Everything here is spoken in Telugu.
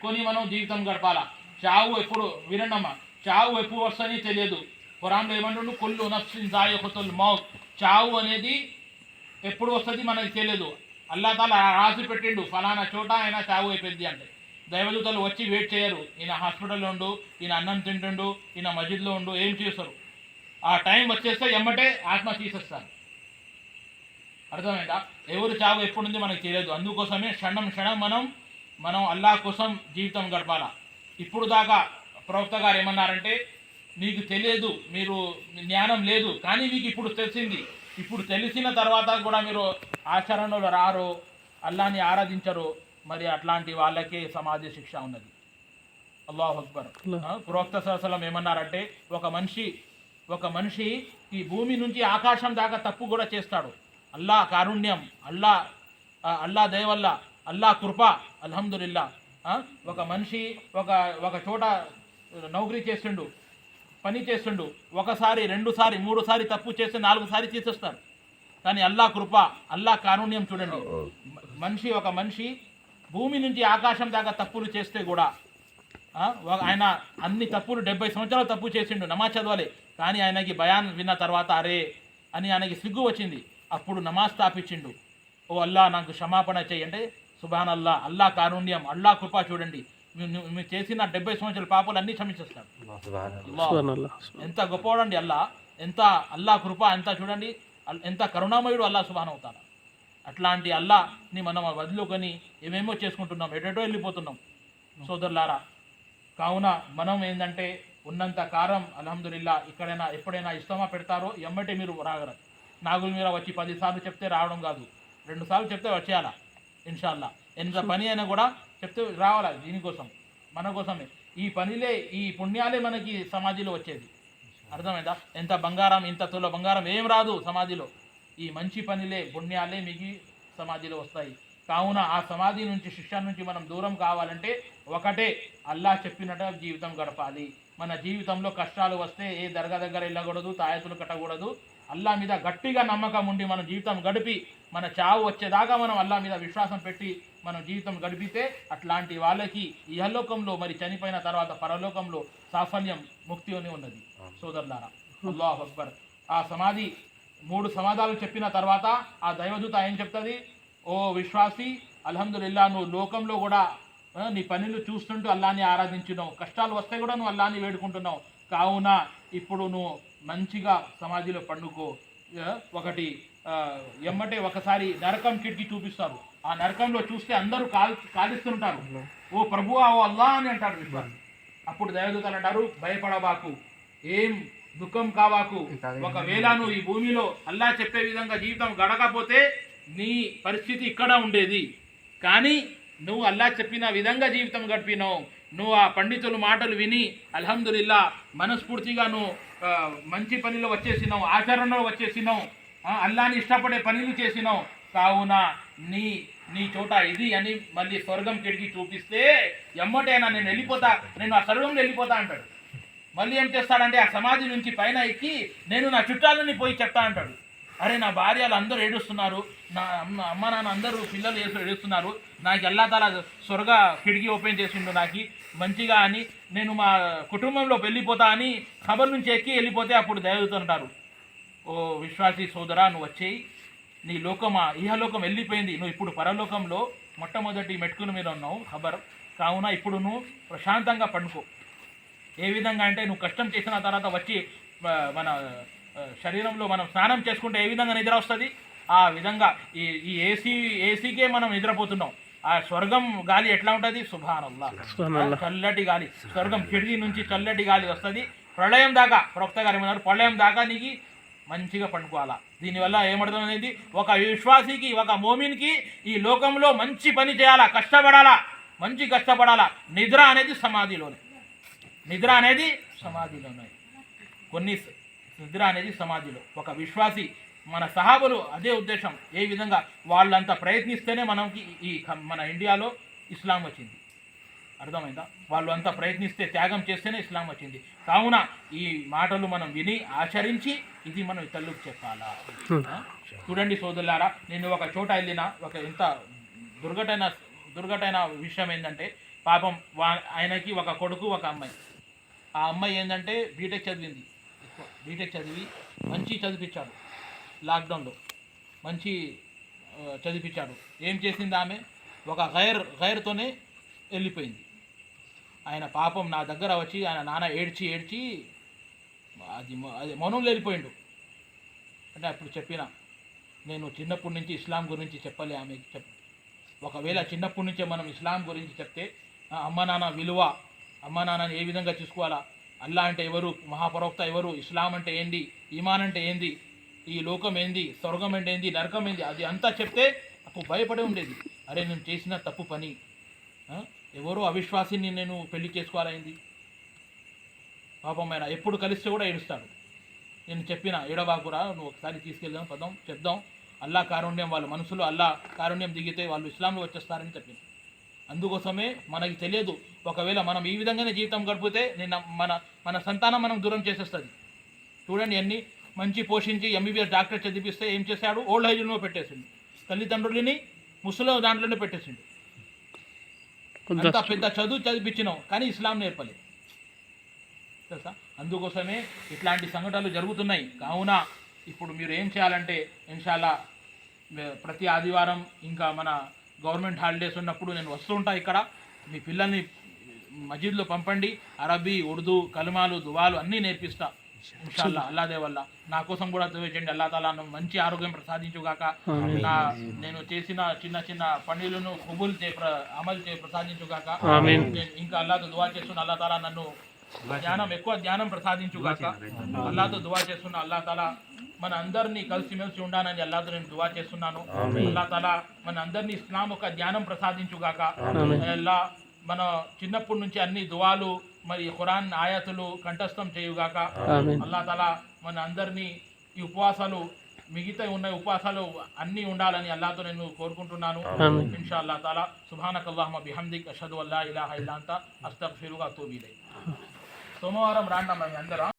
పెట్టుకొని మనం జీవితం గడపాలా. చావు ఎప్పుడు వినండమ్మా, చావు ఎప్పుడు వస్తుందని తెలియదు. ఖురాన్లో ఏమంటుండు, కుల్లు నఫ్సిన్ జాయిఖతుల్ మౌత్. చావు అనేది ఎప్పుడు వస్తుంది మనకి తెలియదు. అల్లా తాలా రాసి పెట్టిండు ఫలానా చోట ఆయన చావు అయిపోయింది అంటే. దైవదూతలు వచ్చి వెయిట్ చేయరు. ఈయన హాస్పిటల్లో ఉండు, ఈయన అన్నం తింటుండు, ఈయన మస్జిద్లో ఉండు, ఏం చేస్తారు. ఆ టైం వచ్చేస్తే ఎమ్మటే ఆత్మ తీసేస్తారు. అర్థమైందా? ఎవరు చావు ఎప్పుడు ఉంది మనకు తెలియదు. అందుకోసమే క్షణం క్షణం మనం అల్లాహ్ కోసం జీవితం గడపాలా. ఇప్పుడు దాకా ప్రవక్త గారు ఏమన్నారంటే, మీకు తెలియదు, మీరు జ్ఞానం లేదు, కానీ మీకు ఇప్పుడు తెలిసింది. ఇప్పుడు తెలిసిన తర్వాత కూడా మీరు ఆచరణలో రారు, అల్లాని ఆరాధించరు, మరి అట్లాంటి వాళ్ళకే సమాధి శిక్ష ఉన్నది. అల్లాహు అక్బర్. ప్రవక్త సల్లల్లాహు అలైహి వసల్లం ఏమన్నారంటే, ఒక మనిషి ఈ భూమి నుంచి ఆకాశం దాకా తప్పు కూడా చేస్తాడు. అల్లా కారుణ్యం, అల్లా దయ వల్ల, అల్లా కృప, అల్హమ్దులిల్లా. ఒక మనిషి ఒక చోట నౌకరీ చేస్తుండు, పని చేస్తుండు, ఒకసారి, రెండుసారి, మూడుసారి తప్పు చేస్తే 4 సారి తీసేస్తారు. కానీ అల్లా కృప, అల్లా కారుణ్యం చూడండి. ఒక మనిషి భూమి నుంచి ఆకాశం దాకా తప్పులు చేస్తే కూడా ఆయన అన్ని తప్పులు 70 సంవత్సరాలు తప్పు చేసిండు, నమాజ్ చదవాలి. కానీ ఆయనకి బయాన్ విన్న తర్వాత అరే అని ఆయనకి సిగ్గు వచ్చింది. అప్పుడు నమాజ్ స్థాపించిండు. ఓ అల్లా నాకు క్షమాపణ చేయి అంటే, సుబ్హాన్ అల్లా, అల్లా కారుణ్యం, అల్లా కృప చూడండి. మీరు చేసిన 70 సంవత్సరాల పాపాలు అన్నీ క్షమించేస్తాడు. ఎంత గొప్పవాడండి అల్లా, ఎంత అల్లా కృప, ఎంత చూడండి, ఎంత కరుణామయుడు అల్లా సుబ్హానహు వ తఆలా. అట్లాంటి అల్లాని మనం వదిలుకొని ఏమేమో చేసుకుంటున్నాం, ఎటెటో వెళ్ళిపోతున్నాం సోదరులారా. కావున మనం ఏంటంటే ఉన్నంత కారం అల్హమ్దులిల్లా ఎప్పుడైనా ఇష్టమా పెడతారో ఎమ్మటే మీరు రాగలరు. నాగుల మీద వచ్చి 10 సార్లు చెప్తే రావడం కాదు, 2 సార్లు చెప్తే వచ్చేయాలా ఇన్షాల్లా. ఎంత పని అయినా కూడా చెప్తే రావాలా. దీనికోసం, మన కోసమే ఈ పుణ్యాలే మనకి సమాధిలో వచ్చేది. అర్థమైందా? ఎంత బంగారం, ఇంత తుల బంగారం ఏం రాదు సమాధిలో. ఈ మంచి పనిలే, పుణ్యాలే మీకు సమాధిలో వస్తాయి. కావున ఆ సమాధి నుంచి, శిక్ష నుంచి మనం దూరం కావాలంటే ఒకటే, అల్లాహ్ చెప్పినట్టు జీవితం గడపాలి. మన జీవితంలో కష్టాలు వస్తే ఏ దర్గా దగ్గర వెళ్ళకూడదు, తాయతులు కట్టకూడదు. అల్లాహ్ మీద గట్టిగా నమ్మకం ఉండి మనం జీవితం గడిపి, మన చావు వచ్చేదాకా మనం అల్లాహ్ మీద విశ్వాసం పెట్టి మనం జీవితం గడిపితే అట్లాంటి వాళ్ళకి ఇహలోకంలో, మరి చనిపోయిన తర్వాత పరలోకంలో సాఫల్యం, ముక్తి అని ఉన్నది సోదరులారా. అల్లాహు అక్బర్. ఆ సమాధి 3 సమాధాలు చెప్పిన తర్వాత ఆ దైవదూత ఏం చెప్తుంది, ఓ విశ్వాసి, అల్హమ్దులిల్లా, నువ్వు లోకంలో కూడా నీ పనులు చూస్తుంటూ అల్లాని ఆరాధించున్నావు, కష్టాలు వస్తే కూడా నువ్వు అల్లాని వేడుకుంటున్నావు. కావున ఇప్పుడు నువ్వు మంచిగా సమాధిలో పండుకో. ఎమ్మటే ఒకసారి నరకం కిటికీ చూపిస్తారు. ఆ నరకంలో చూస్తే అందరూ కాలిస్తుంటారు. ఓ ప్రభువా, ఓ అల్లా అని అంటారు విశ్వాసి. అప్పుడు దైవదూతలు అంటారు, భయపడబాకు, ఏం దుఃఖం కావాకు. ఒకవేళ నువ్వు ఈ భూమిలో అల్లా చెప్పే విధంగా జీవితం గడకపోతే నీ పరిస్థితి ఇక్కడ ఉండేది. కానీ నువ్వు అల్లా చెప్పిన విధంగా జీవితం గడిపినావు, నువ్వు ఆ పండితుల మాటలు విని అల్హమ్దులిల్లా మనస్ఫూర్తిగా నువ్వు మంచి పనిలో వచ్చేసినావు, ఆచరణలో వచ్చేసినావు, అల్లాని ఇష్టపడే పనులు చేసినావు. కావున నీ చోట ఇది అని మళ్ళీ స్వర్గం కిటికీ చూపిస్తే ఎమ్మటైనా నేను ఆ స్వర్గంలో వెళ్ళిపోతా అంటాడు. మళ్ళీ ఏం చేస్తాడంటే ఆ సమాధి నుంచి పైన ఎక్కి నేను నా చుట్టాలని పోయి చెప్తా అంటాడు. అరే, నా భార్యలు అందరూ ఏడుస్తున్నారు, నా అమ్మ నాన్న అందరూ పిల్లలు ఏడుస్తున్నారు, నాకు అల్లా తాలా స్వర్గ కిటికీ ఓపెన్ చేసిండు నాకు మంచిగా అని, నేను మా కుటుంబంలో వెళ్ళిపోతా అని ఖబర్ నుంచి ఎక్కి వెళ్ళిపోతే అప్పుడు దైవదూతలు, ఓ విశ్వాసి సోదరా, నువ్వు వచ్చేయి, నీ ఇహలోకం వెళ్ళిపోయింది, నువ్వు ఇప్పుడు పరలోకంలో మొట్టమొదటి మెట్టుకుల మీద ఉన్నావు ఖబర్. కావున ఇప్పుడు నువ్వు ప్రశాంతంగా పండుకో. ఏ విధంగా అంటే, నువ్వు కష్టం చేసిన తర్వాత వచ్చి మన శరీరంలో మనం స్నానం చేసుకుంటే ఏ విధంగా నిద్ర వస్తుంది, ఆ విధంగా ఈ ఏసీకే మనం నిద్రపోతున్నాం. ఆ స్వర్గం గాలి ఎట్లా ఉంటుంది, సుబ్హానల్లాహ్, చల్లటి గాలి, స్వర్గం కిటికీ నుంచి చల్లటి గాలి వస్తుంది. ప్రళయం దాకా ప్రవక్త గారు ఏమన్నారు, ప్రళయం దాకా నీకు మంచిగా పండుకోవాలా. దీనివల్ల ఏమడుతుంది అనేది, ఒక విశ్వాసికి, ఒక మోమిన్కి ఈ లోకంలో మంచి పని చేయాలా, కష్టపడాలా, మంచి కష్టపడాలా. నిద్ర అనేది సమాధిలోనే, నిద్ర అనేది సమాధిలో. ఒక విశ్వాసి, మన సహాబులు అదే ఉద్దేశం. ఏ విధంగా వాళ్ళంతా ప్రయత్నిస్తేనే మన ఇండియాలో ఇస్లాం వచ్చింది. అర్థమైందా? వాళ్ళు అంతా ప్రయత్నిస్తే, త్యాగం చేస్తేనే ఇస్లాం వచ్చింది. కావున ఈ మాటలు మనం విని ఆచరించి ఇది మనం ఇతరులకు చెప్పాలా. చూడండి సోదరులారా, నేను ఒక చోట వెళ్ళిన ఎంత దుర్ఘటన విషయం ఏంటంటే, పాపం ఆయనకి ఒక కొడుకు ఒక అమ్మాయి. ఆ అమ్మాయి ఏంటంటే బీటెక్ చదివింది, బీటెక్ చదివి మంచి చదివించాడు, లాక్డౌన్లో మంచి చదివించాడు. ఏం చేసింది ఆమె, ఒక గైర్తోనే వెళ్ళిపోయింది. ఆయన పాపం నా దగ్గర వచ్చి ఆయన నాన్న ఏడ్చి ఏడ్చి అది మౌనంలో వెళ్ళిపోయిండు. అంటే అప్పుడు చెప్పిన, నేను చిన్నప్పటి నుంచి ఇస్లాం గురించి చెప్పలే ఆమెకి. ఒకవేళ చిన్నప్పటి నుంచే మనం ఇస్లాం గురించి చెప్తే అమ్మ నాన్న విలువ, అమ్మ నాన్నని ఏ విధంగా చూసుకోవాలా, అల్లా అంటే ఎవరు, మహాప్రవక్త ఎవరు, ఇస్లాం అంటే ఏంది, ఈమాన్ అంటే ఏంది, ఈ లోకం ఏంది, స్వర్గం అంటే ఏంది, నరకం ఏంది, అది అంతా చెప్తే అప్పుడు భయపడి ఉండేది. అరే నేను చేసిన తప్పు పని, ఎవరో అవిశ్వాసిని నేను పెళ్లి చేసుకోవాలైంది. పాపం ఆయన ఎప్పుడు కలిస్తే కూడా ఏడుస్తాడు. నేను చెప్పిన, ఏడవాకురా, నువ్వు ఒకసారి తీసుకెళ్దాం, పదం చెప్దాం, అల్లా కారుణ్యం, వాళ్ళ మనసులో అల్లా కారుణ్యం దిగితే వాళ్ళు ఇస్లాంలో వచ్చేస్తారని చెప్పిన. అందుకోసమే మనకి తెలియదు, ఒకవేళ మనం ఈ విధంగానే జీవితం గడిపితే మన సంతానం మనం దూరం చేసేస్తుంది. చూడండి, అన్ని మంచి పోషించి ఎంబీబీఎస్ డాక్టర్ చదివిస్తే ఏం చేశాడు, ఓల్డ్ ఏజ్లో పెట్టేసిండు, తల్లిదండ్రులని ముసలి దాంట్లోనే పెట్టేసిండు. అంత పెద్ద చదువు చదివించినాం కానీ ఇస్లాం నేర్పలేదు తెలుసా. అందుకోసమే ఇట్లాంటి సంఘటనలు జరుగుతున్నాయి. కావున ఇప్పుడు మీరు ఏం చేయాలంటే, ఇన్షాల్లా ప్రతి ఆదివారం ఇంకా మన గవర్నమెంట్ హాలిడేస్ ఉన్నప్పుడు నేను వస్తూ ఉంటా ఇక్కడ. మీ పిల్లల్ని మస్జిద్లో పంపండి, అరబీ, ఉర్దూ, కలమాలు, దువాలు అన్నీ నేర్పిస్తా ఇన్షాల్లా. అల్లాదే వల్ల నా కోసం కూడా దువేయండి. అల్లా తాలా మంచి ఆరోగ్యం ప్రసాదించుగాక. నేను చేసిన చిన్న చిన్న పనులను అమలు ప్రసాదించుగాక. ఇంకా అల్లాతో దువా చేస్తున్న, అల్లా తాలా నన్ను ఎక్కువ జ్ఞానం ప్రసాదించుగాక. అల్లాతో దువా చేస్తున్న, అల్లా తాలా మన అందరినీ కలిసిమెలిసి ఉండాలని అల్లాతో నేను దువా చేస్తున్నాను. అల్లా తాలా మన అందరినీ ఇస్లాం ఒక జ్ఞానం ప్రసాదించుగాక. అల్లా మన చిన్నప్పటి నుంచి అన్ని దువాలు మరి ఖురాన్ ఆయాతులు కంఠస్థం చేయుగాక. అల్లా తాలా మన అందరినీ ఈ ఉపవాసాలు, మిగతా ఉన్న ఉపవాసాలు అన్నీ ఉండాలని అల్లాతో నేను కోరుకుంటున్నాను. ఇన్షా అల్లా తాలా. సుబ్హానకల్లాహుమ్మ బిహమ్దిక్ అష్హదు అల్లా ఇలాహా ఇల్లా అంత అస్తగ్ఫిరుక వఅతూబు ఇలైక్. సోమవారం రాండి అందరం.